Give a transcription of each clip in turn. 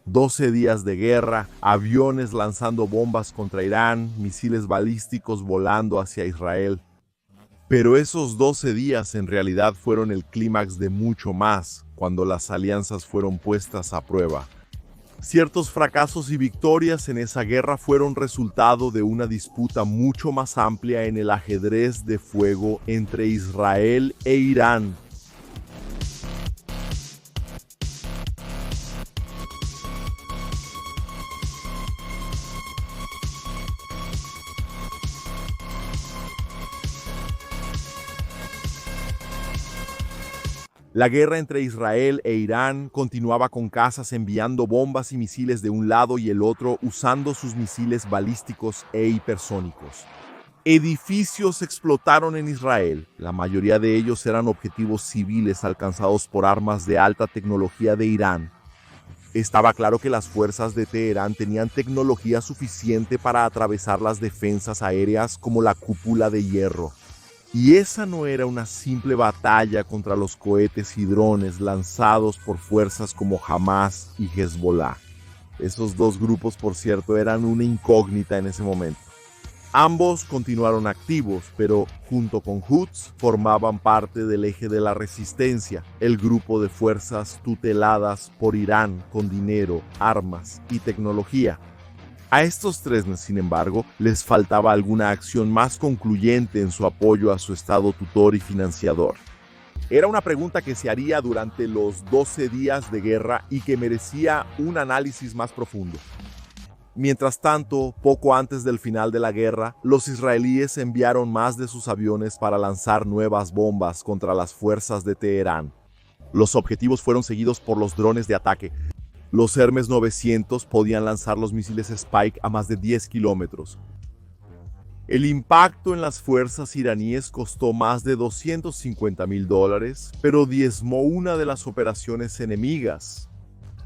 12 días de guerra, aviones lanzando bombas contra Irán, misiles balísticos volando hacia Israel. Pero esos 12 días en realidad fueron el clímax de mucho más, cuando las alianzas fueron puestas a prueba. Ciertos fracasos y victorias en esa guerra fueron resultado de una disputa mucho más amplia en el ajedrez de fuego entre Israel e Irán. La guerra entre Israel e Irán continuaba con cazas enviando bombas y misiles de un lado y el otro usando sus misiles balísticos e hipersónicos. Edificios explotaron en Israel. La mayoría de ellos eran objetivos civiles alcanzados por armas de alta tecnología de Irán. Estaba claro que las fuerzas de Teherán tenían tecnología suficiente para atravesar las defensas aéreas como la cúpula de hierro. Y esa no era una simple batalla contra los cohetes y drones lanzados por fuerzas como Hamas y Hezbollah. Esos dos grupos, por cierto, eran una incógnita en ese momento. Ambos continuaron activos, pero junto con Quds formaban parte del eje de la resistencia, el grupo de fuerzas tuteladas por Irán con dinero, armas y tecnología. A estos tres, sin embargo, les faltaba alguna acción más concluyente en su apoyo a su estado tutor y financiador. Era una pregunta que se haría durante los 12 días de guerra y que merecía un análisis más profundo. Mientras tanto, poco antes del final de la guerra, los israelíes enviaron más de sus aviones para lanzar nuevas bombas contra las fuerzas de Teherán. Los objetivos fueron seguidos por los drones de ataque. Los Hermes 900 podían lanzar los misiles Spike a más de 10 kilómetros. El impacto en las fuerzas iraníes costó más de $250,000, pero diezmó una de las operaciones enemigas.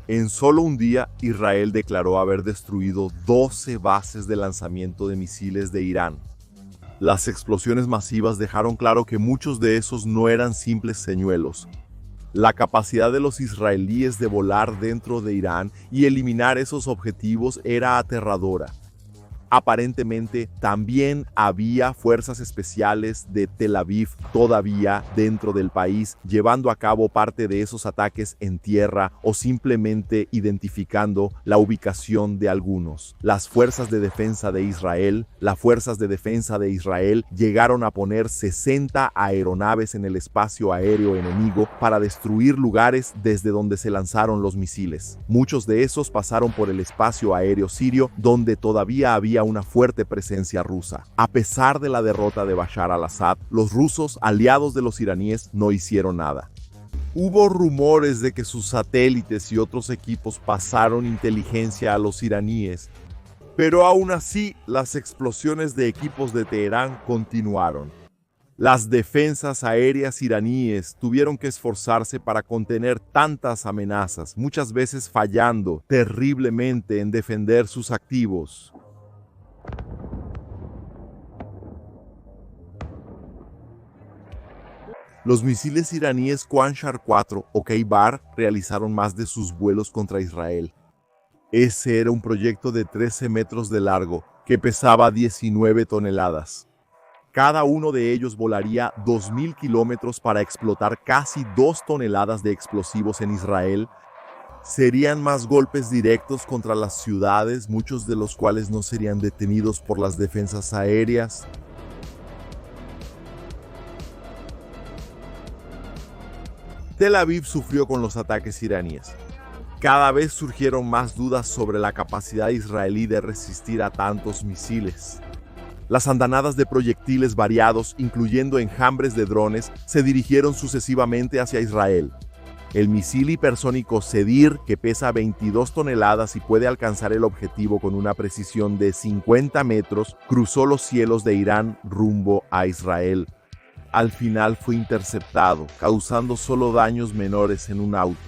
En solo un día, Israel declaró haber destruido 12 bases de lanzamiento de misiles de Irán. Las explosiones masivas dejaron claro que muchos de esos no eran simples señuelos. La capacidad de los israelíes de volar dentro de Irán y eliminar esos objetivos era aterradora. Aparentemente, también había fuerzas especiales de Tel Aviv todavía dentro del país, llevando a cabo parte de esos ataques en tierra o simplemente identificando la ubicación de algunos. Las fuerzas de defensa de Israel, llegaron a poner 60 aeronaves en el espacio aéreo enemigo para destruir lugares desde donde se lanzaron los misiles. Muchos de esos pasaron por el espacio aéreo sirio, donde todavía había una fuerte presencia rusa. A pesar de la derrota de Bashar al-Assad, los rusos, aliados de los iraníes, no hicieron nada. Hubo rumores de que sus satélites y otros equipos pasaron inteligencia a los iraníes, pero aún así las explosiones de equipos de Teherán continuaron. Las defensas aéreas iraníes tuvieron que esforzarse para contener tantas amenazas, muchas veces fallando terriblemente en defender sus activos. Los misiles iraníes Qanshar 4 o K-Bar realizaron más de sus vuelos contra Israel. Ese era un proyecto de 13 metros de largo que pesaba 19 toneladas. Cada uno de ellos volaría 2.000 kilómetros para explotar casi 2 toneladas de explosivos en Israel. Serían más golpes directos contra las ciudades, muchos de los cuales no serían detenidos por las defensas aéreas. Tel Aviv sufrió con los ataques iraníes. Cada vez surgieron más dudas sobre la capacidad israelí de resistir a tantos misiles. Las andanadas de proyectiles variados, incluyendo enjambres de drones, se dirigieron sucesivamente hacia Israel. El misil hipersónico Sedir, que pesa 22 toneladas y puede alcanzar el objetivo con una precisión de 50 metros, cruzó los cielos de Irán rumbo a Israel. Al final fue interceptado, causando solo daños menores en un auto.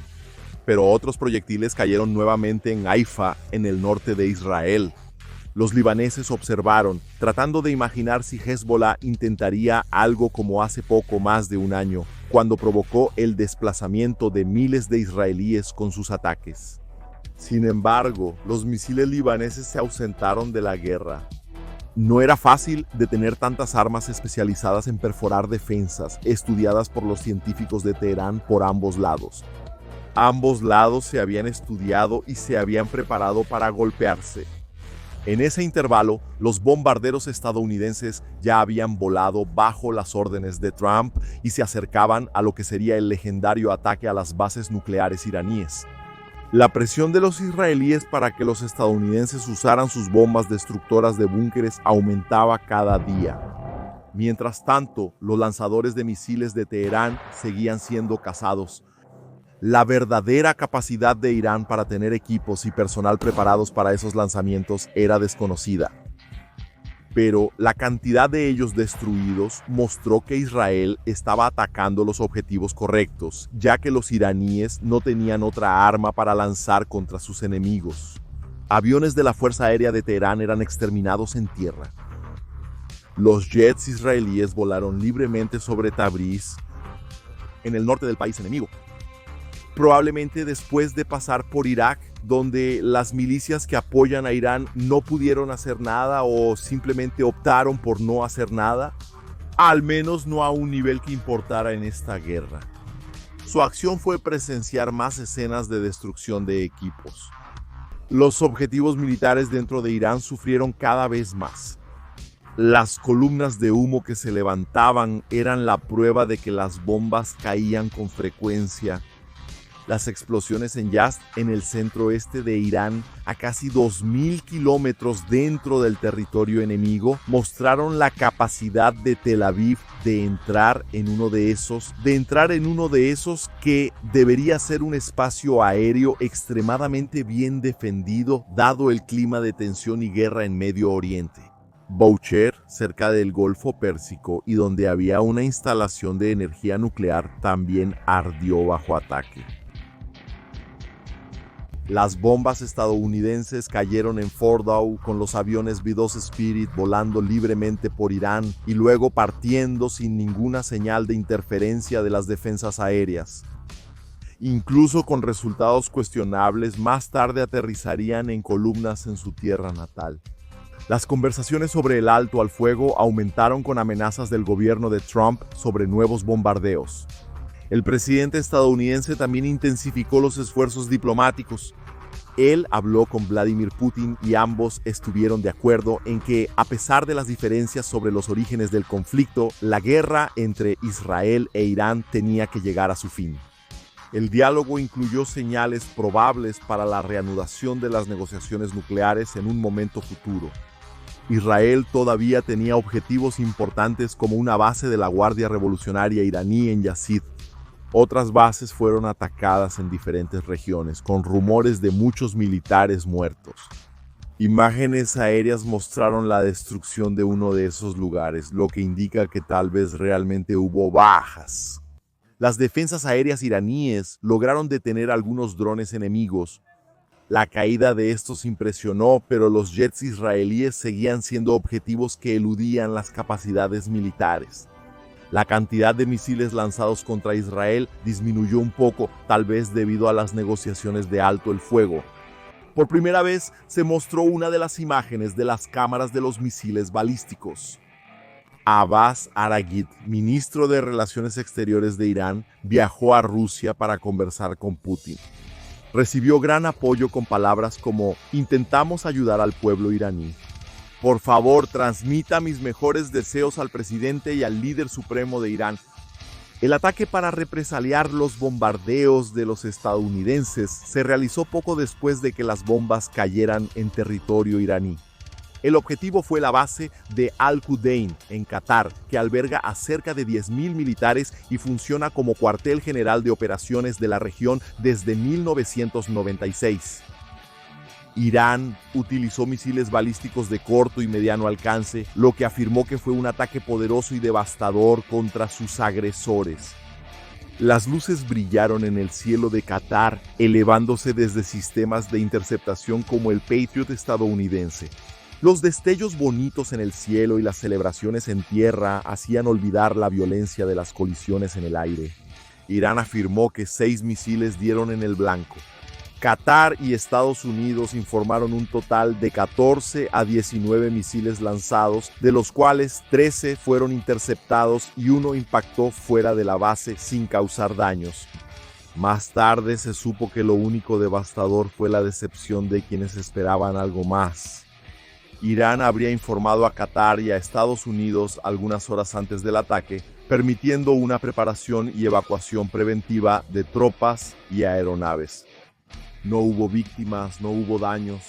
Pero otros proyectiles cayeron nuevamente en Haifa, en el norte de Israel. Los libaneses observaron, tratando de imaginar si Hezbollah intentaría algo como hace poco más de un año, cuando provocó el desplazamiento de miles de israelíes con sus ataques. Sin embargo, los misiles libaneses se ausentaron de la guerra. No era fácil detener tantas armas especializadas en perforar defensas, estudiadas por los científicos de Teherán por ambos lados. Ambos lados se habían estudiado y se habían preparado para golpearse. En ese intervalo, los bombarderos estadounidenses ya habían volado bajo las órdenes de Trump y se acercaban a lo que sería el legendario ataque a las bases nucleares iraníes. La presión de los israelíes para que los estadounidenses usaran sus bombas destructoras de búnkeres aumentaba cada día. Mientras tanto, los lanzadores de misiles de Teherán seguían siendo cazados. La verdadera capacidad de Irán para tener equipos y personal preparados para esos lanzamientos era desconocida. Pero la cantidad de ellos destruidos mostró que Israel estaba atacando los objetivos correctos, ya que los iraníes no tenían otra arma para lanzar contra sus enemigos. Aviones de la Fuerza Aérea de Teherán eran exterminados en tierra. Los jets israelíes volaron libremente sobre Tabriz, en el norte del país enemigo. Probablemente después de pasar por Irak, donde las milicias que apoyan a Irán no pudieron hacer nada o simplemente optaron por no hacer nada, al menos no a un nivel que importara en esta guerra. Su acción fue presenciar más escenas de destrucción de equipos. Los objetivos militares dentro de Irán sufrieron cada vez más. Las columnas de humo que se levantaban eran la prueba de que las bombas caían con frecuencia. Las explosiones en Yazd, en el centro-este de Irán, a casi 2.000 kilómetros dentro del territorio enemigo, mostraron la capacidad de Tel Aviv de entrar en uno de esos que debería ser un espacio aéreo extremadamente bien defendido, dado el clima de tensión y guerra en Medio Oriente. Boucher, cerca del Golfo Pérsico y donde había una instalación de energía nuclear, también ardió bajo ataque. Las bombas estadounidenses cayeron en Fordow con los aviones B-2 Spirit volando libremente por Irán y luego partiendo sin ninguna señal de interferencia de las defensas aéreas. Incluso con resultados cuestionables, más tarde aterrizarían en columnas en su tierra natal. Las conversaciones sobre el alto al fuego aumentaron con amenazas del gobierno de Trump sobre nuevos bombardeos. El presidente estadounidense también intensificó los esfuerzos diplomáticos. Él habló con Vladimir Putin y ambos estuvieron de acuerdo en que, a pesar de las diferencias sobre los orígenes del conflicto, la guerra entre Israel e Irán tenía que llegar a su fin. El diálogo incluyó señales probables para la reanudación de las negociaciones nucleares en un momento futuro. Israel todavía tenía objetivos importantes como una base de la Guardia Revolucionaria iraní en Yazid. Otras bases fueron atacadas en diferentes regiones, con rumores de muchos militares muertos. Imágenes aéreas mostraron la destrucción de uno de esos lugares, lo que indica que tal vez realmente hubo bajas. Las defensas aéreas iraníes lograron detener algunos drones enemigos. La caída de estos impresionó, pero los jets israelíes seguían siendo objetivos que eludían las capacidades militares. La cantidad de misiles lanzados contra Israel disminuyó un poco, tal vez debido a las negociaciones de alto el fuego. Por primera vez se mostró una de las imágenes de las cámaras de los misiles balísticos. Abbas Araghchi, ministro de Relaciones Exteriores de Irán, viajó a Rusia para conversar con Putin. Recibió gran apoyo con palabras como «Intentamos ayudar al pueblo iraní. Por favor, transmita mis mejores deseos al presidente y al líder supremo de Irán». El ataque para represaliar los bombardeos de los estadounidenses se realizó poco después de que las bombas cayeran en territorio iraní. El objetivo fue la base de Al-Qudain, en Qatar, que alberga a cerca de 10.000 militares y funciona como cuartel general de operaciones de la región desde 1996. Irán utilizó misiles balísticos de corto y mediano alcance, lo que afirmó que fue un ataque poderoso y devastador contra sus agresores. Las luces brillaron en el cielo de Qatar, elevándose desde sistemas de interceptación como el Patriot estadounidense. Los destellos bonitos en el cielo y las celebraciones en tierra hacían olvidar la violencia de las colisiones en el aire. Irán afirmó que 6 misiles dieron en el blanco. Qatar y Estados Unidos informaron un total de 14 a 19 misiles lanzados, de los cuales 13 fueron interceptados y uno impactó fuera de la base sin causar daños. Más tarde se supo que lo único devastador fue la decepción de quienes esperaban algo más. Irán habría informado a Qatar y a Estados Unidos algunas horas antes del ataque, permitiendo una preparación y evacuación preventiva de tropas y aeronaves. No hubo víctimas, no hubo daños.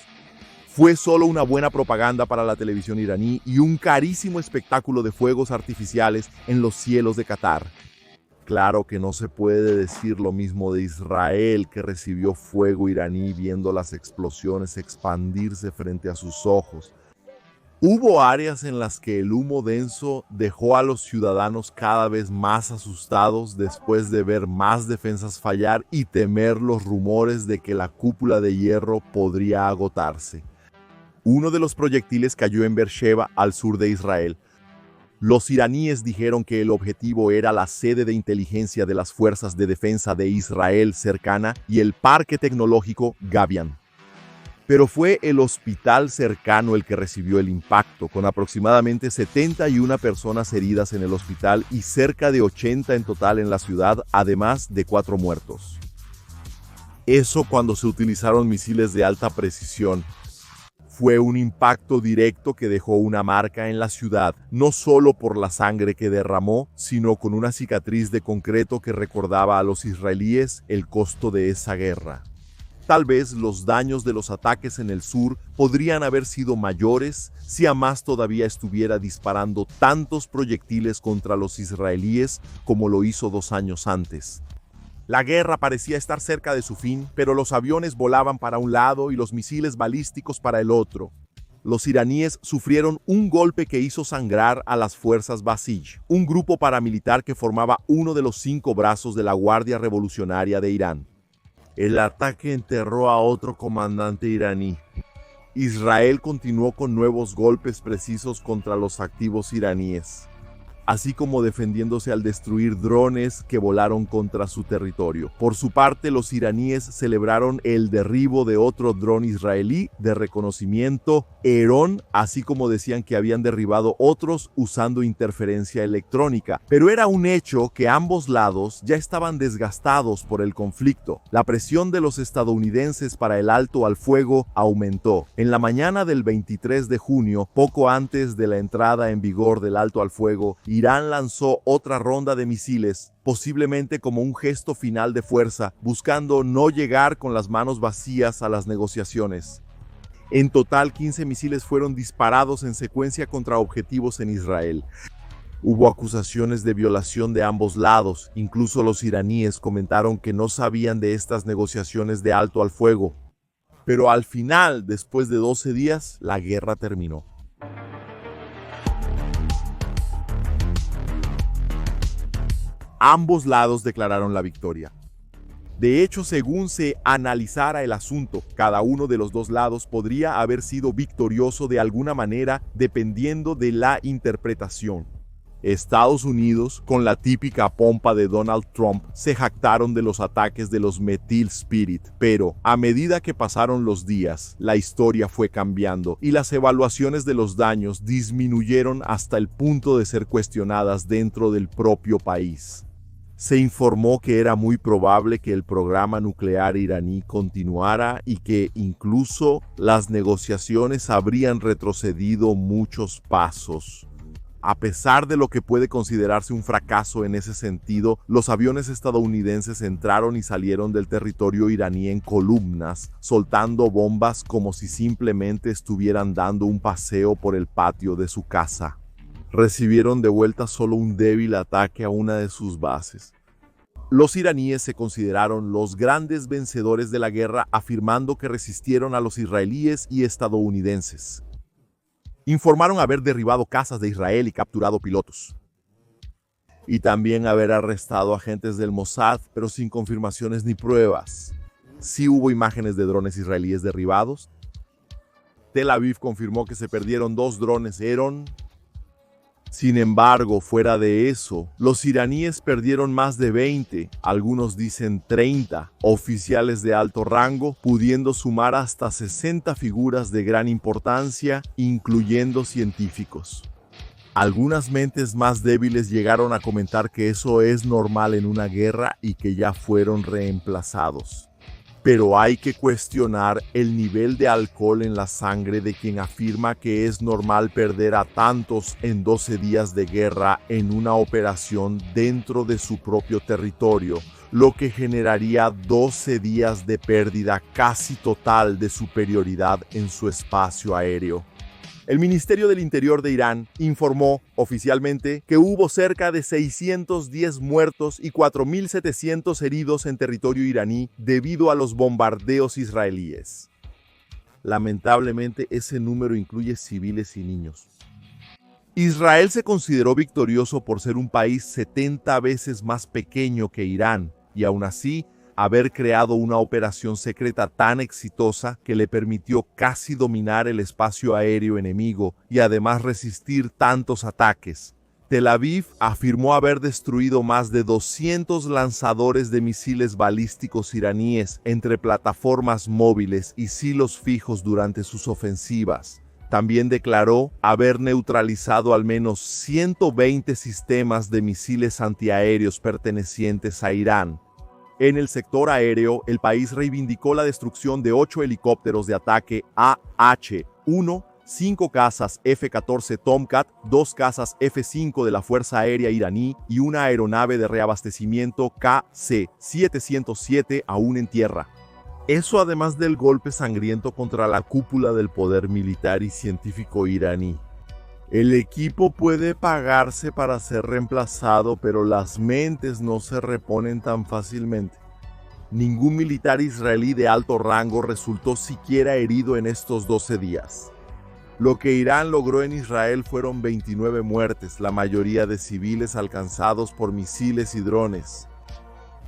Fue solo una buena propaganda para la televisión iraní y un carísimo espectáculo de fuegos artificiales en los cielos de Qatar. Claro que no se puede decir lo mismo de Israel, que recibió fuego iraní viendo las explosiones expandirse frente a sus ojos. Hubo áreas en las que el humo denso dejó a los ciudadanos cada vez más asustados después de ver más defensas fallar y temer los rumores de que la cúpula de hierro podría agotarse. Uno de los proyectiles cayó en Beersheba, al sur de Israel. Los iraníes dijeron que el objetivo era la sede de inteligencia de las Fuerzas de Defensa de Israel cercana y el parque tecnológico Gavian. Pero fue el hospital cercano el que recibió el impacto, con aproximadamente 71 personas heridas en el hospital y cerca de 80 en total en la ciudad, además de 4 muertos. Eso cuando se utilizaron misiles de alta precisión. Fue un impacto directo que dejó una marca en la ciudad, no solo por la sangre que derramó, sino con una cicatriz de concreto que recordaba a los israelíes el costo de esa guerra. Tal vez los daños de los ataques en el sur podrían haber sido mayores si Hamás todavía estuviera disparando tantos proyectiles contra los israelíes como lo hizo 2 años antes. La guerra parecía estar cerca de su fin, pero los aviones volaban para un lado y los misiles balísticos para el otro. Los iraníes sufrieron un golpe que hizo sangrar a las fuerzas Basij, un grupo paramilitar que formaba uno de los 5 brazos de la Guardia Revolucionaria de Irán. El ataque enterró a otro comandante iraní. Israel continuó con nuevos golpes precisos contra los activos iraníes, así como defendiéndose al destruir drones que volaron contra su territorio. Por su parte, los iraníes celebraron el derribo de otro dron israelí de reconocimiento, Herón, así como decían que habían derribado otros usando interferencia electrónica. Pero era un hecho que ambos lados ya estaban desgastados por el conflicto. La presión de los estadounidenses para el alto al fuego aumentó. En la mañana del 23 de junio, poco antes de la entrada en vigor del alto al fuego, Irán lanzó otra ronda de misiles, posiblemente como un gesto final de fuerza, buscando no llegar con las manos vacías a las negociaciones. En total, 15 misiles fueron disparados en secuencia contra objetivos en Israel. Hubo acusaciones de violación de ambos lados, incluso los iraníes comentaron que no sabían de estas negociaciones de alto al fuego. Pero al final, después de 12 días, la guerra terminó. Ambos lados declararon la victoria. De hecho, según se analizara el asunto, cada uno de los dos lados podría haber sido victorioso de alguna manera dependiendo de la interpretación. Estados Unidos, con la típica pompa de Donald Trump, se jactaron de los ataques de los Metil Spirit, pero a medida que pasaron los días, la historia fue cambiando y las evaluaciones de los daños disminuyeron hasta el punto de ser cuestionadas dentro del propio país. Se informó que era muy probable que el programa nuclear iraní continuara y que incluso las negociaciones habrían retrocedido muchos pasos. A pesar de lo que puede considerarse un fracaso en ese sentido, los aviones estadounidenses entraron y salieron del territorio iraní en columnas, soltando bombas como si simplemente estuvieran dando un paseo por el patio de su casa. Recibieron de vuelta solo un débil ataque a una de sus bases. Los iraníes se consideraron los grandes vencedores de la guerra, afirmando que resistieron a los israelíes y estadounidenses. Informaron haber derribado casas de Israel y capturado pilotos. Y también haber arrestado agentes del Mossad, pero sin confirmaciones ni pruebas. Sí hubo imágenes de drones israelíes derribados. Tel Aviv confirmó que se perdieron 2 drones Herón. Sin embargo, fuera de eso, los iraníes perdieron más de 20, algunos dicen 30, oficiales de alto rango, pudiendo sumar hasta 60 figuras de gran importancia, incluyendo científicos. Algunas mentes más débiles llegaron a comentar que eso es normal en una guerra y que ya fueron reemplazados. Pero hay que cuestionar el nivel de alcohol en la sangre de quien afirma que es normal perder a tantos en 12 días de guerra en una operación dentro de su propio territorio, lo que generaría 12 días de pérdida casi total de superioridad en su espacio aéreo. El Ministerio del Interior de Irán informó oficialmente que hubo cerca de 610 muertos y 4.700 heridos en territorio iraní debido a los bombardeos israelíes. Lamentablemente, ese número incluye civiles y niños. Israel se consideró victorioso por ser un país 70 veces más pequeño que Irán y aún así haber creado una operación secreta tan exitosa que le permitió casi dominar el espacio aéreo enemigo y además resistir tantos ataques. Tel Aviv afirmó haber destruido más de 200 lanzadores de misiles balísticos iraníes entre plataformas móviles y silos fijos durante sus ofensivas. También declaró haber neutralizado al menos 120 sistemas de misiles antiaéreos pertenecientes a Irán. En el sector aéreo, el país reivindicó la destrucción de 8 helicópteros de ataque AH-1, 5 cazas F-14 Tomcat, 2 cazas F-5 de la Fuerza Aérea iraní y una aeronave de reabastecimiento KC-707 aún en tierra. Eso además del golpe sangriento contra la cúpula del poder militar y científico iraní. El equipo puede pagarse para ser reemplazado, pero las mentes no se reponen tan fácilmente. Ningún militar israelí de alto rango resultó siquiera herido en estos 12 días. Lo que Irán logró en Israel fueron 29 muertes, la mayoría de civiles alcanzados por misiles y drones,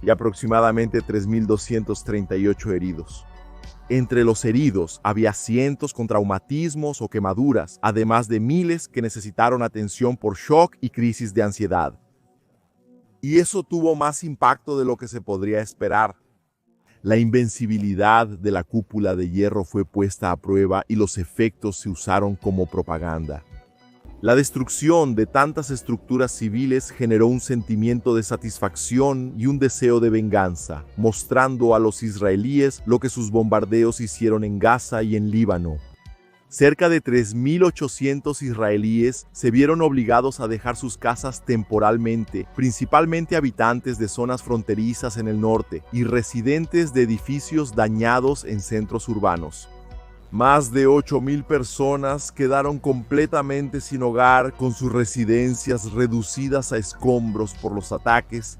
y aproximadamente 3.238 heridos. Entre los heridos había cientos con traumatismos o quemaduras, además de miles que necesitaron atención por shock y crisis de ansiedad. Y eso tuvo más impacto de lo que se podría esperar. La invencibilidad de la cúpula de hierro fue puesta a prueba y los efectos se usaron como propaganda. La destrucción de tantas estructuras civiles generó un sentimiento de satisfacción y un deseo de venganza, mostrando a los israelíes lo que sus bombardeos hicieron en Gaza y en Líbano. Cerca de 3.800 israelíes se vieron obligados a dejar sus casas temporalmente, principalmente habitantes de zonas fronterizas en el norte y residentes de edificios dañados en centros urbanos. Más de 8.000 personas quedaron completamente sin hogar, con sus residencias reducidas a escombros por los ataques.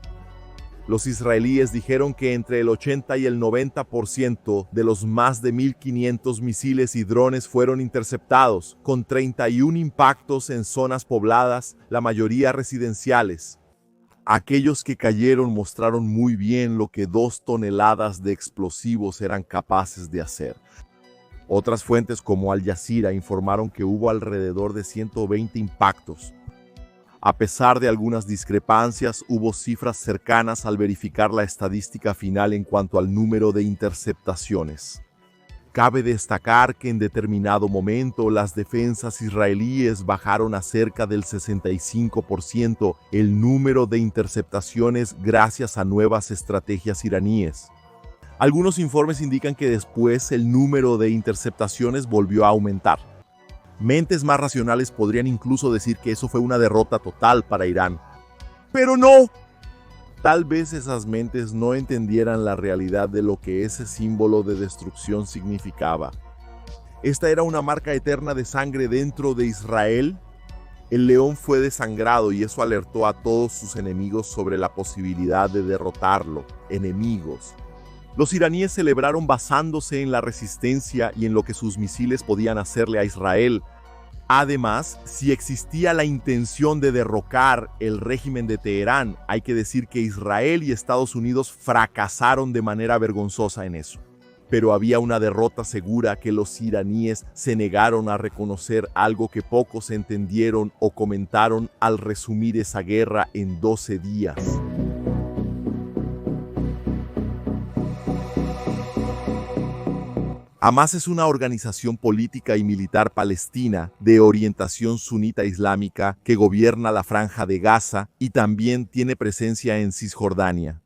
Los israelíes dijeron que entre el 80 y el 90% de los más de 1.500 misiles y drones fueron interceptados, con 31 impactos en zonas pobladas, la mayoría residenciales. Aquellos que cayeron mostraron muy bien lo que 2 toneladas de explosivos eran capaces de hacer. Otras fuentes como Al Jazeera informaron que hubo alrededor de 120 impactos. A pesar de algunas discrepancias, hubo cifras cercanas al verificar la estadística final en cuanto al número de interceptaciones. Cabe destacar que en determinado momento las defensas israelíes bajaron a cerca del 65% el número de interceptaciones gracias a nuevas estrategias iraníes. Algunos informes indican que después el número de interceptaciones volvió a aumentar. Mentes más racionales podrían incluso decir que eso fue una derrota total para Irán. ¡Pero no! Tal vez esas mentes no entendieran la realidad de lo que ese símbolo de destrucción significaba. Esta era una marca eterna de sangre dentro de Israel. El león fue desangrado y eso alertó a todos sus enemigos sobre la posibilidad de derrotarlo. Enemigos. Los iraníes celebraron basándose en la resistencia y en lo que sus misiles podían hacerle a Israel. Además, si existía la intención de derrocar el régimen de Teherán, hay que decir que Israel y Estados Unidos fracasaron de manera vergonzosa en eso. pero había una derrota segura que los iraníes se negaron a reconocer, algo que pocos entendieron o comentaron al resumir esa guerra en 12 días. Hamas es una organización política y militar palestina de orientación sunita islámica que gobierna la Franja de Gaza y también tiene presencia en Cisjordania.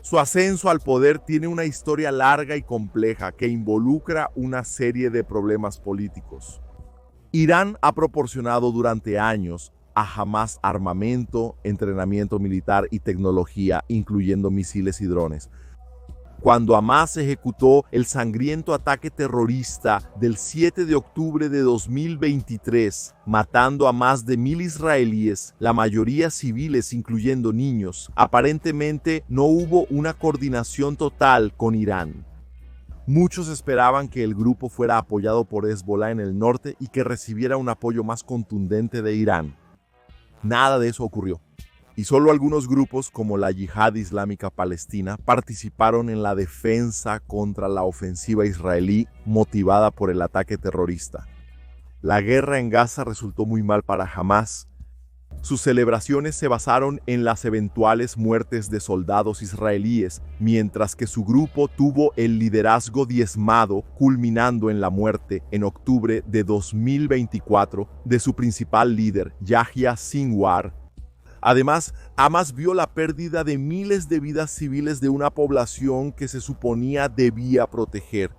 Su ascenso al poder tiene una historia larga y compleja que involucra una serie de problemas políticos. Irán ha proporcionado durante años a Hamas armamento, entrenamiento militar y tecnología, incluyendo misiles y drones. Cuando Hamas ejecutó el sangriento ataque terrorista del 7 de octubre de 2023, matando a más de 1.000 israelíes, la mayoría civiles incluyendo niños, aparentemente no hubo una coordinación total con Irán. Muchos esperaban que el grupo fuera apoyado por Hezbollah en el norte y que recibiera un apoyo más contundente de Irán. Nada de eso ocurrió. Y solo algunos grupos como la Yihad Islámica Palestina participaron en la defensa contra la ofensiva israelí motivada por el ataque terrorista. La guerra en Gaza resultó muy mal para Hamas. Sus celebraciones se basaron en las eventuales muertes de soldados israelíes, mientras que su grupo tuvo el liderazgo diezmado, culminando en la muerte en octubre de 2024 de su principal líder, Yahya Sinwar. Además, Hamas vio la pérdida de miles de vidas civiles de una población que se suponía debía proteger.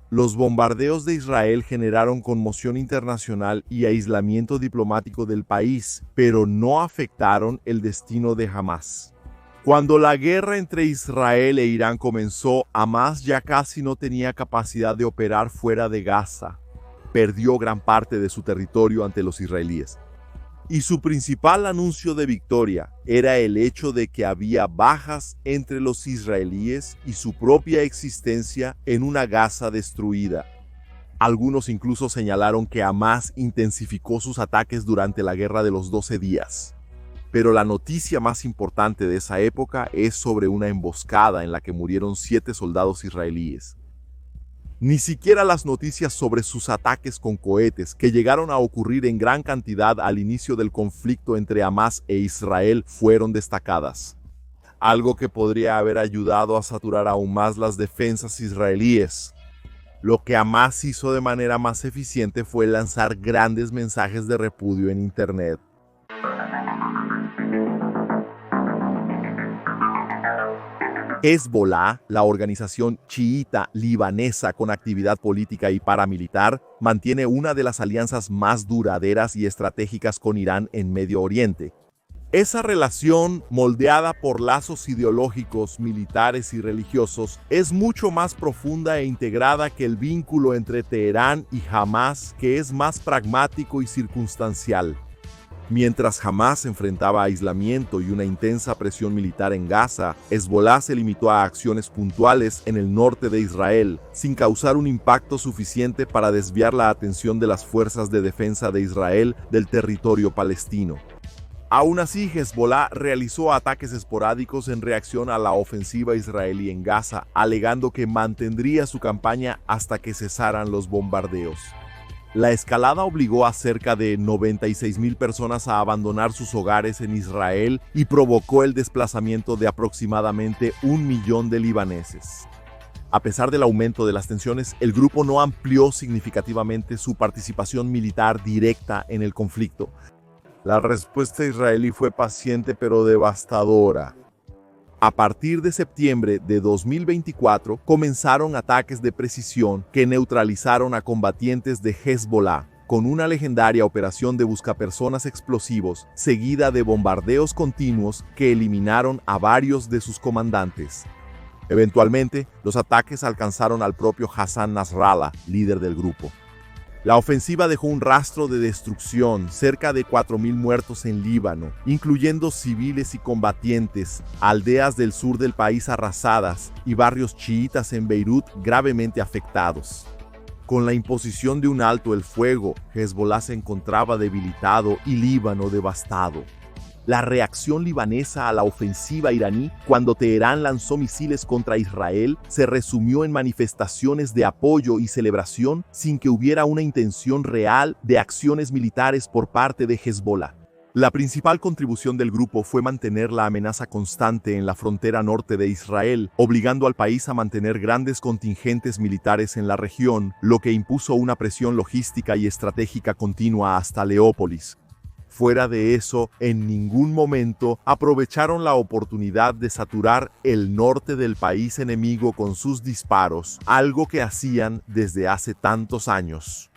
Los bombardeos de Israel generaron conmoción internacional y aislamiento diplomático del país, pero no afectaron el destino de Hamas. Cuando la guerra entre Israel e Irán comenzó, Hamas ya casi no tenía capacidad de operar fuera de Gaza. Perdió gran parte de su territorio ante los israelíes. Y su principal anuncio de victoria era el hecho de que había bajas entre los israelíes y su propia existencia en una Gaza destruida. Algunos incluso señalaron que Hamas intensificó sus ataques durante la Guerra de los 12 días. Pero la noticia más importante de esa época es sobre una emboscada en la que murieron 7 soldados israelíes. Ni siquiera las noticias sobre sus ataques con cohetes, que llegaron a ocurrir en gran cantidad al inicio del conflicto entre Hamas e Israel, fueron destacadas. Algo que podría haber ayudado a saturar aún más las defensas israelíes. Lo que Hamas hizo de manera más eficiente fue lanzar grandes mensajes de repudio en Internet. Hezbollah, la organización chiita libanesa con actividad política y paramilitar, mantiene una de las alianzas más duraderas y estratégicas con Irán en Medio Oriente. Esa relación, moldeada por lazos ideológicos, militares y religiosos, es mucho más profunda e integrada que el vínculo entre Teherán y Hamas, que es más pragmático y circunstancial. Mientras Hamas enfrentaba aislamiento y una intensa presión militar en Gaza, Hezbollah se limitó a acciones puntuales en el norte de Israel, sin causar un impacto suficiente para desviar la atención de las fuerzas de defensa de Israel del territorio palestino. Aún así, Hezbollah realizó ataques esporádicos en reacción a la ofensiva israelí en Gaza, alegando que mantendría su campaña hasta que cesaran los bombardeos. La escalada obligó a cerca de 96,000 personas a abandonar sus hogares en Israel y provocó el desplazamiento de aproximadamente 1 millón de libaneses. A pesar del aumento de las tensiones, el grupo no amplió significativamente su participación militar directa en el conflicto. La respuesta israelí fue paciente pero devastadora. A partir de septiembre de 2024, comenzaron ataques de precisión que neutralizaron a combatientes de Hezbollah, con una legendaria operación de buscapersonas explosivos, seguida de bombardeos continuos que eliminaron a varios de sus comandantes. Eventualmente, los ataques alcanzaron al propio Hassan Nasrallah, líder del grupo. La ofensiva dejó un rastro de destrucción, cerca de 4,000 muertos en Líbano, incluyendo civiles y combatientes, aldeas del sur del país arrasadas y barrios chiitas en Beirut gravemente afectados. Con la imposición de un alto el fuego, Hezbollah se encontraba debilitado y Líbano devastado. La reacción libanesa a la ofensiva iraní cuando Teherán lanzó misiles contra Israel se resumió en manifestaciones de apoyo y celebración sin que hubiera una intención real de acciones militares por parte de Hezbollah. La principal contribución del grupo fue mantener la amenaza constante en la frontera norte de Israel, obligando al país a mantener grandes contingentes militares en la región, lo que impuso una presión logística y estratégica continua hasta Leópolis. Fuera de eso, en ningún momento aprovecharon la oportunidad de saturar el norte del país enemigo con sus disparos, algo que hacían desde hace tantos años.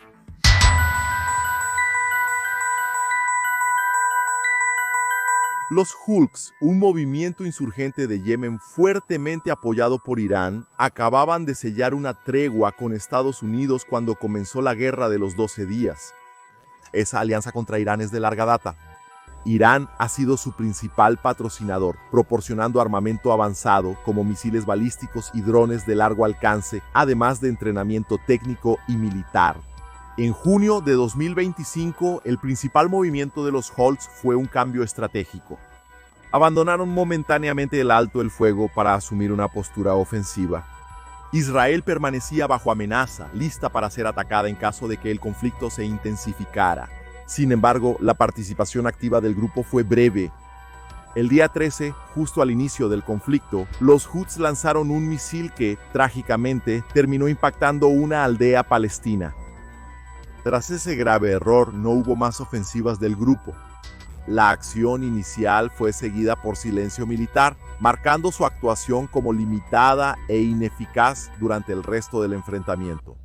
Los Houthis, un movimiento insurgente de Yemen fuertemente apoyado por Irán, acababan de sellar una tregua con Estados Unidos cuando comenzó la Guerra de los 12 días. Esa alianza contra Irán es de larga data. Irán ha sido su principal patrocinador, proporcionando armamento avanzado como misiles balísticos y drones de largo alcance, además de entrenamiento técnico y militar. En junio de 2025, el principal movimiento de los Houthis fue un cambio estratégico. Abandonaron momentáneamente el alto el fuego para asumir una postura ofensiva. Israel permanecía bajo amenaza, lista para ser atacada en caso de que el conflicto se intensificara. Sin embargo, la participación activa del grupo fue breve. El día 13, justo al inicio del conflicto, los Houthis lanzaron un misil que, trágicamente, terminó impactando una aldea palestina. Tras ese grave error, no hubo más ofensivas del grupo. La acción inicial fue seguida por silencio militar, marcando su actuación como limitada e ineficaz durante el resto del enfrentamiento.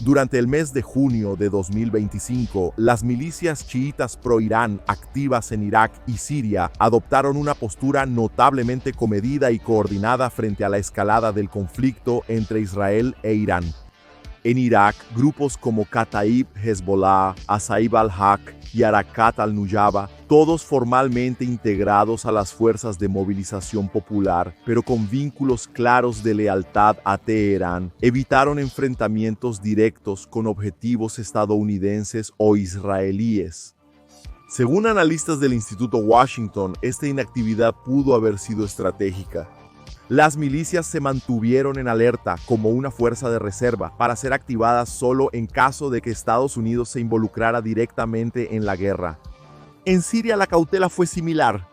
Durante el mes de junio de 2025, las milicias chiitas pro-Irán activas en Irak y Siria adoptaron una postura notablemente comedida y coordinada frente a la escalada del conflicto entre Israel e Irán. En Irak, grupos como Kataib Hezbollah, Asaib al-Haq y Harakat al-Nujaba, todos formalmente integrados a las fuerzas de movilización popular, pero con vínculos claros de lealtad a Teherán, evitaron enfrentamientos directos con objetivos estadounidenses o israelíes. Según analistas del Instituto Washington, esta inactividad pudo haber sido estratégica. Las milicias se mantuvieron en alerta como una fuerza de reserva para ser activadas solo en caso de que Estados Unidos se involucrara directamente en la guerra. En Siria la cautela fue similar.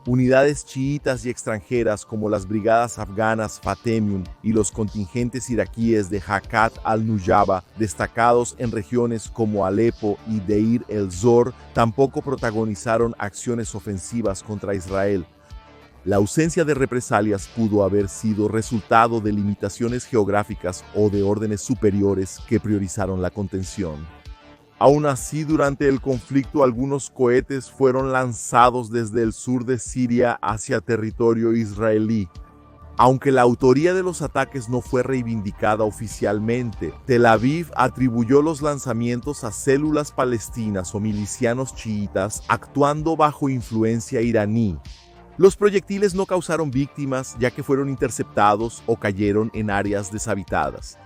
Unidades chiitas y extranjeras como las brigadas afganas Fatemium y los contingentes iraquíes de Harakat al-Nujaba, destacados en regiones como Alepo y Deir el-Zor, tampoco protagonizaron acciones ofensivas contra Israel. La ausencia de represalias pudo haber sido resultado de limitaciones geográficas o de órdenes superiores que priorizaron la contención. Aún así, durante el conflicto, algunos cohetes fueron lanzados desde el sur de Siria hacia territorio israelí. Aunque la autoría de los ataques no fue reivindicada oficialmente, Tel Aviv atribuyó los lanzamientos a células palestinas o milicianos chiitas actuando bajo influencia iraní. Los proyectiles no causaron víctimas ya que fueron interceptados o cayeron en áreas deshabitadas.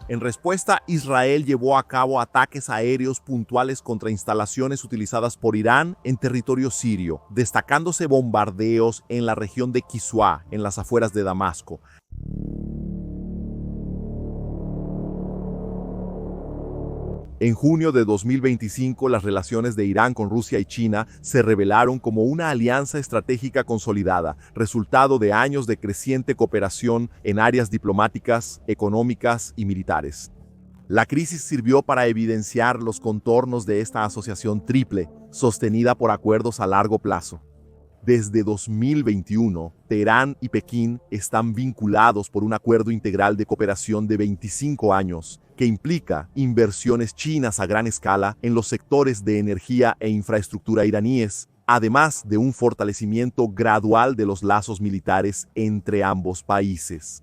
En respuesta, Israel llevó a cabo ataques aéreos puntuales contra instalaciones utilizadas por Irán en territorio sirio, destacándose bombardeos en la región de Kiswa, en las afueras de Damasco. En junio de 2025, las relaciones de Irán con Rusia y China se revelaron como una alianza estratégica consolidada, resultado de años de creciente cooperación en áreas diplomáticas, económicas y militares. La crisis sirvió para evidenciar los contornos de esta asociación triple, sostenida por acuerdos a largo plazo. Desde 2021, Teherán y Pekín están vinculados por un acuerdo integral de cooperación de 25 años, que implica inversiones chinas a gran escala en los sectores de energía e infraestructura iraníes, además de un fortalecimiento gradual de los lazos militares entre ambos países.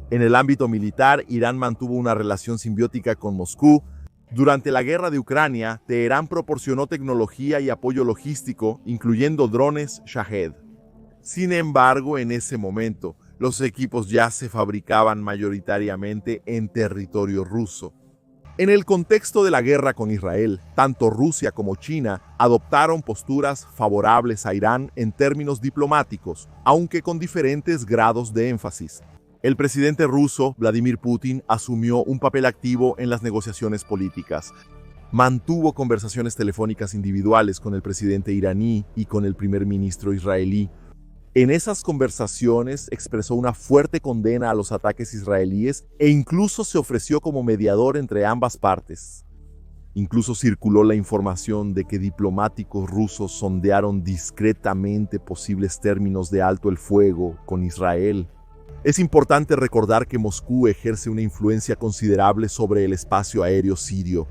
En el ámbito militar, Irán mantuvo una relación simbiótica con Moscú. Durante la guerra de Ucrania, Teherán proporcionó tecnología y apoyo logístico, incluyendo drones Shahed. Sin embargo, en ese momento, los equipos ya se fabricaban mayoritariamente en territorio ruso. En el contexto de la guerra con Israel, tanto Rusia como China adoptaron posturas favorables a Irán en términos diplomáticos, aunque con diferentes grados de énfasis. El presidente ruso, Vladimir Putin, asumió un papel activo en las negociaciones políticas. Mantuvo conversaciones telefónicas individuales con el presidente iraní y con el primer ministro israelí. En esas conversaciones expresó una fuerte condena a los ataques israelíes e incluso se ofreció como mediador entre ambas partes. Incluso circuló la información de que diplomáticos rusos sondearon discretamente posibles términos de alto el fuego con Israel. Es importante recordar que Moscú ejerce una influencia considerable sobre el espacio aéreo sirio.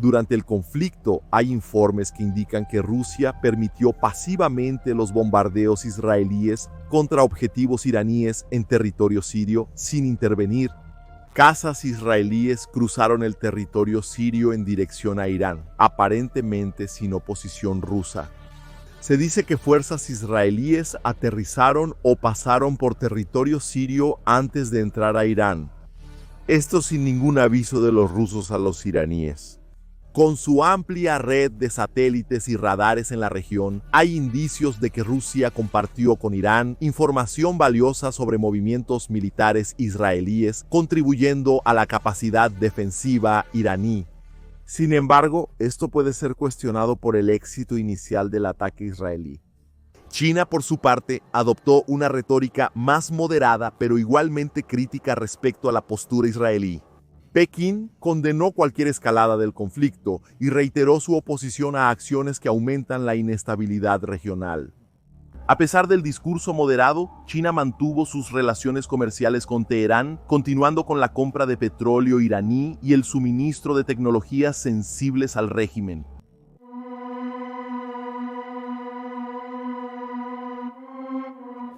Durante el conflicto, hay informes que indican que Rusia permitió pasivamente los bombardeos israelíes contra objetivos iraníes en territorio sirio sin intervenir. Cazas israelíes cruzaron el territorio sirio en dirección a Irán, aparentemente sin oposición rusa. Se dice que fuerzas israelíes aterrizaron o pasaron por territorio sirio antes de entrar a Irán. Esto sin ningún aviso de los rusos a los iraníes. Con su amplia red de satélites y radares en la región, hay indicios de que Rusia compartió con Irán información valiosa sobre movimientos militares israelíes, contribuyendo a la capacidad defensiva iraní. Sin embargo, esto puede ser cuestionado por el éxito inicial del ataque israelí. China, por su parte, adoptó una retórica más moderada, pero igualmente crítica respecto a la postura israelí. Pekín condenó cualquier escalada del conflicto y reiteró su oposición a acciones que aumentan la inestabilidad regional. A pesar del discurso moderado, China mantuvo sus relaciones comerciales con Teherán, continuando con la compra de petróleo iraní y el suministro de tecnologías sensibles al régimen.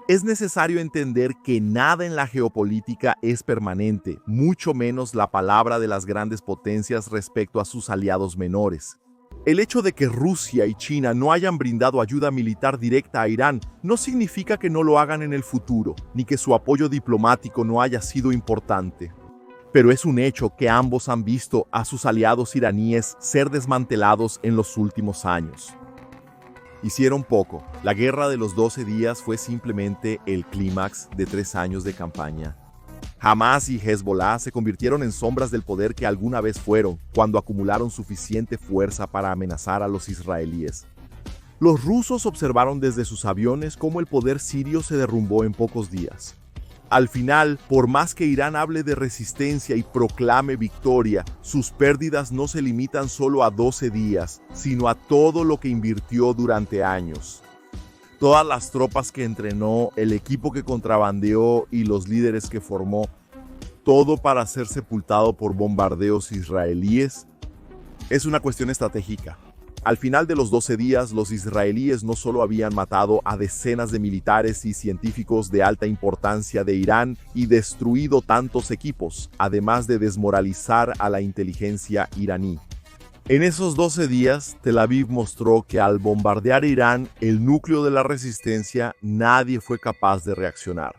Es necesario entender que nada en la geopolítica es permanente, mucho menos la palabra de las grandes potencias respecto a sus aliados menores. El hecho de que Rusia y China no hayan brindado ayuda militar directa a Irán no significa que no lo hagan en el futuro, ni que su apoyo diplomático no haya sido importante. Pero es un hecho que ambos han visto a sus aliados iraníes ser desmantelados en los últimos años. Hicieron poco. La guerra de los 12 días fue simplemente el clímax de 3 años de campaña. Hamás y Hezbollah se convirtieron en sombras del poder que alguna vez fueron, cuando acumularon suficiente fuerza para amenazar a los israelíes. Los rusos observaron desde sus aviones cómo el poder sirio se derrumbó en pocos días. Al final, por más que Irán hable de resistencia y proclame victoria, sus pérdidas no se limitan solo a 12 días, sino a todo lo que invirtió durante años. Todas las tropas que entrenó, el equipo que contrabandeó y los líderes que formó, todo para ser sepultado por bombardeos israelíes, es una cuestión estratégica. Al final de los 12 días, los israelíes no solo habían matado a decenas de militares y científicos de alta importancia de Irán y destruido tantos equipos, además de desmoralizar a la inteligencia iraní. En esos 12 días, Tel Aviv mostró que al bombardear Irán, el núcleo de la resistencia, nadie fue capaz de reaccionar.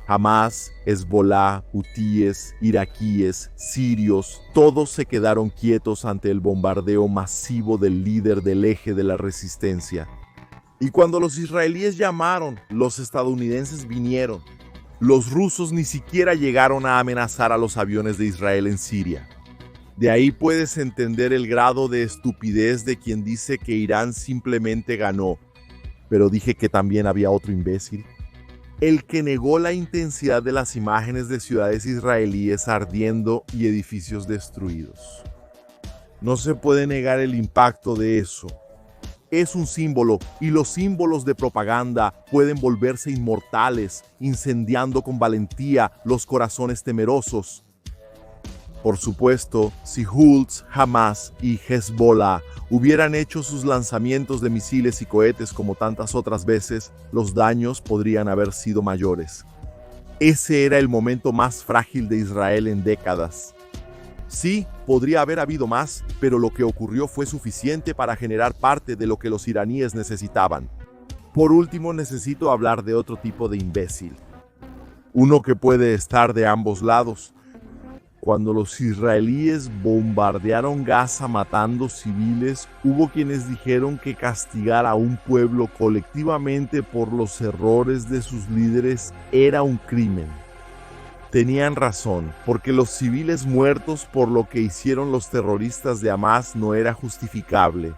Hamás, Hezbollah, hutíes, iraquíes, sirios, todos se quedaron quietos ante el bombardeo masivo del líder del eje de la resistencia. Y cuando los israelíes llamaron, los estadounidenses vinieron. Los rusos ni siquiera llegaron a amenazar a los aviones de Israel en Siria. De ahí puedes entender el grado de estupidez de quien dice que Irán simplemente ganó. Pero dije que también había otro imbécil. El que negó la intensidad de las imágenes de ciudades israelíes ardiendo y edificios destruidos. No se puede negar el impacto de eso. Es un símbolo, y los símbolos de propaganda pueden volverse inmortales, incendiando con valentía los corazones temerosos. Por supuesto, si Houthi, Hamás y Hezbollah hubieran hecho sus lanzamientos de misiles y cohetes como tantas otras veces, los daños podrían haber sido mayores. Ese era el momento más frágil de Israel en décadas. Sí, podría haber habido más, pero lo que ocurrió fue suficiente para generar parte de lo que los iraníes necesitaban. Por último, necesito hablar de otro tipo de imbécil. Uno que puede estar de ambos lados. Cuando los israelíes bombardearon Gaza matando civiles, hubo quienes dijeron que castigar a un pueblo colectivamente por los errores de sus líderes era un crimen. Tenían razón, porque los civiles muertos por lo que hicieron los terroristas de Hamás no era justificable.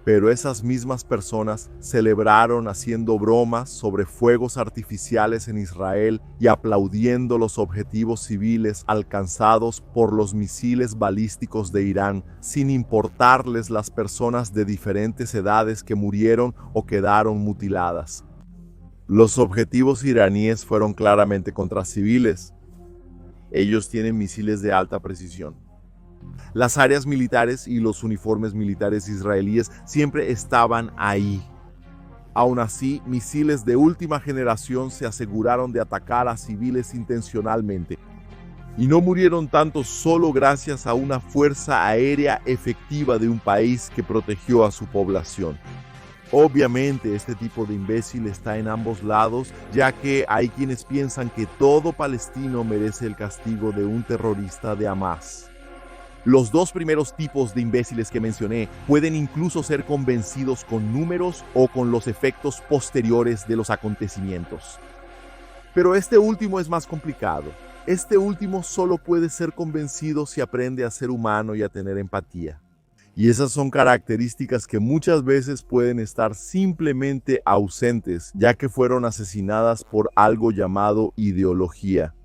Pero esas mismas personas celebraron haciendo bromas sobre fuegos artificiales en Israel y aplaudiendo los objetivos civiles alcanzados por los misiles balísticos de Irán, sin importarles las personas de diferentes edades que murieron o quedaron mutiladas. Los objetivos iraníes fueron claramente contra civiles. Ellos tienen misiles de alta precisión. Las áreas militares y los uniformes militares israelíes siempre estaban ahí. Aún así, misiles de última generación se aseguraron de atacar a civiles intencionalmente. Y no murieron tanto solo gracias a una fuerza aérea efectiva de un país que protegió a su población. Obviamente este tipo de imbécil está en ambos lados, ya que hay quienes piensan que todo palestino merece el castigo de un terrorista de Hamás. Los dos primeros tipos de imbéciles que mencioné pueden incluso ser convencidos con números o con los efectos posteriores de los acontecimientos. Pero este último es más complicado. Este último solo puede ser convencido si aprende a ser humano y a tener empatía. Y esas son características que muchas veces pueden estar simplemente ausentes, ya que fueron asesinadas por algo llamado ideología.